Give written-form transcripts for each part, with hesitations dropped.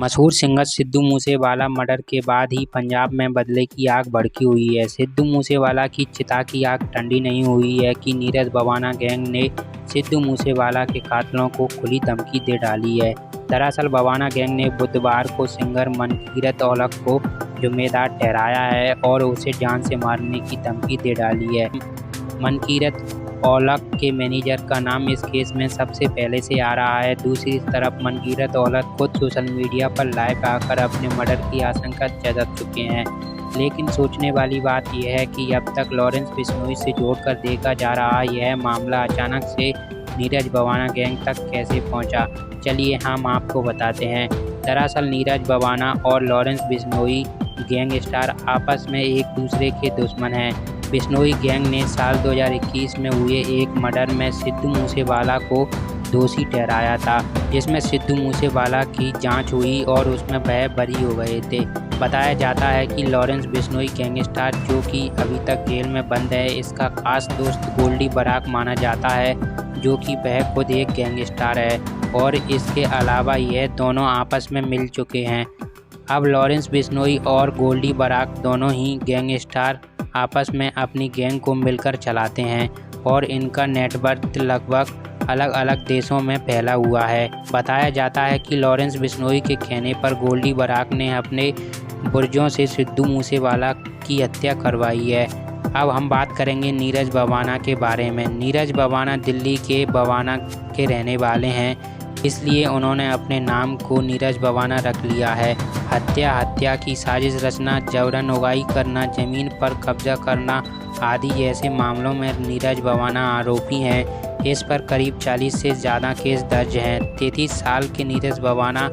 मशहूर singer Sidhu Moosewala murder के बाद ही पंजाब में बदले की आग भड़की हुई है। सिद्धू मूसेवाला की चिता की आग ठंडी नहीं हुई है कि नीरज बवाना गैंग ने सिद्धू मूसेवाला के कातिलों को खुली धमकी दे डाली है। दरअसल बवाना गैंग ने बुधवार को सिंगर मनकीरत औलख को जिम्मेदार ठहराया है और उसे जान से मारने की धमकी दे डाली है। मनकीरत औलख के मैनेजर का नाम इस केस में सबसे पहले से आ रहा है। दूसरी तरफ मनकीरत औलख खुद सोशल मीडिया पर लाइव आकर अपने मर्डर की आशंका जता चुके हैं। लेकिन सोचने वाली बात यह है कि अब तक लॉरेंस बिश्नोई से जोड़कर देखा जा रहा यह मामला अचानक से नीरज बवाना गैंग तक कैसे पहुंचा, चलिए हम आपको बताते हैं। दरअसल नीरज बवाना और लॉरेंस बिश्नोई गैंगस्टर आपस में एक दूसरे के दुश्मन हैं। बिश्नोई गैंग ने साल 2021 में हुए एक मर्डर में सिद्धू मूसेवाला को दोषी ठहराया था, जिसमें सिद्धू मूसेवाला की जांच हुई और उसमें वह बरी हो गए थे। बताया जाता है कि लॉरेंस बिश्नोई गैंगस्टर जो कि अभी तक जेल में बंद है, इसका खास दोस्त गोल्डी बराक माना जाता है, जो कि वह खुद एक गैंगस्टर है और इसके अलावा यह दोनों आपस में मिल चुके हैं। अब लॉरेंस बिश्नोई और गोल्डी बराक दोनों ही गैंगस्टर आपस में अपनी गैंग को मिलकर चलाते हैं और इनका नेटवर्क लगभग अलग अलग देशों में फैला हुआ है। बताया जाता है कि लॉरेंस बिश्नोई के कहने पर गोल्डी बराक ने अपने बुर्जों से सिद्धू मूसेवाला की हत्या करवाई है। अब हम बात करेंगे नीरज बवाना के बारे में। नीरज बवाना दिल्ली के बवाना के रहने वाले हैं, इसलिए उन्होंने अपने नाम को नीरज बवाना रख लिया है। हत्या की साजिश रचना, जबरन उगाई करना, ज़मीन पर कब्जा करना आदि जैसे मामलों में नीरज बवाना आरोपी हैं। इस पर करीब 40 से ज़्यादा केस दर्ज हैं। 33 साल के नीरज बवाना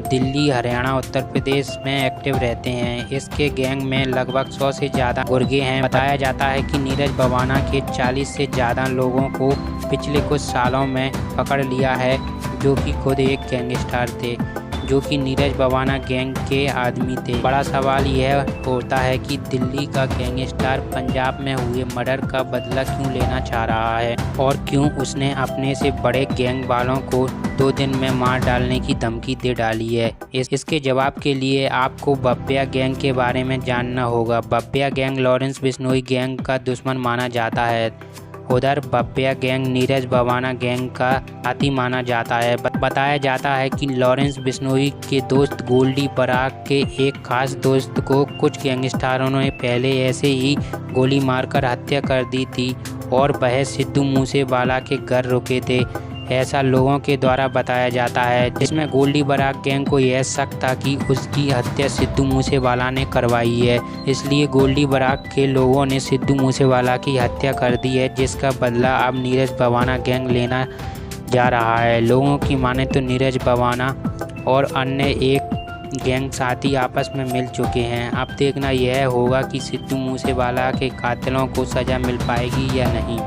दिल्ली, हरियाणा, उत्तर प्रदेश में एक्टिव रहते हैं। इसके गैंग में लगभग 100 से ज़्यादा गुर्गे हैं। बताया जाता है कि नीरज बवाना के 40 से ज़्यादा लोगों को पिछले कुछ सालों में पकड़ लिया है, जो कि खुद एक गैंगस्टर थे, जो कि नीरज बवाना गैंग के आदमी थे। बड़ा सवाल यह होता है कि दिल्ली का गैंगस्टर पंजाब में हुए मर्डर का बदला क्यों लेना चाह रहा है और क्यों उसने अपने से बड़े गैंग वालों को 2 दिन में मार डालने की धमकी दे डाली है। इसके जवाब के लिए आपको बब्बिया गैंग के बारे में जानना होगा। बब्बिया गैंग लॉरेंस बिश्नोई गैंग का दुश्मन माना जाता है। उधर बब्बिया गैंग नीरज बवाना गैंग का साथी माना जाता है। बताया जाता है कि लॉरेंस बिश्नोई के दोस्त गोल्डी बराक के एक खास दोस्त को कुछ गैंगस्टरों ने पहले ऐसे ही गोली मारकर हत्या कर दी थी और वह सिद्धू मूसेवाला के घर रुके थे, ऐसा लोगों के द्वारा बताया जाता है। जिसमें गोल्डी बराक गैंग को यह शक था कि उसकी हत्या सिद्धू मूसेवाला ने करवाई है, इसलिए गोल्डी बराक के लोगों ने सिद्धू मूसेवाला की हत्या कर दी है, जिसका बदला अब नीरज बवाना गैंग लेना जा रहा है। लोगों की माने तो नीरज बवाना और अन्य एक गैंग साथी आपस में मिल चुके हैं। अब देखना यह होगा कि सिद्धू मूसेवाला के कातिलों को सज़ा मिल पाएगी या नहीं।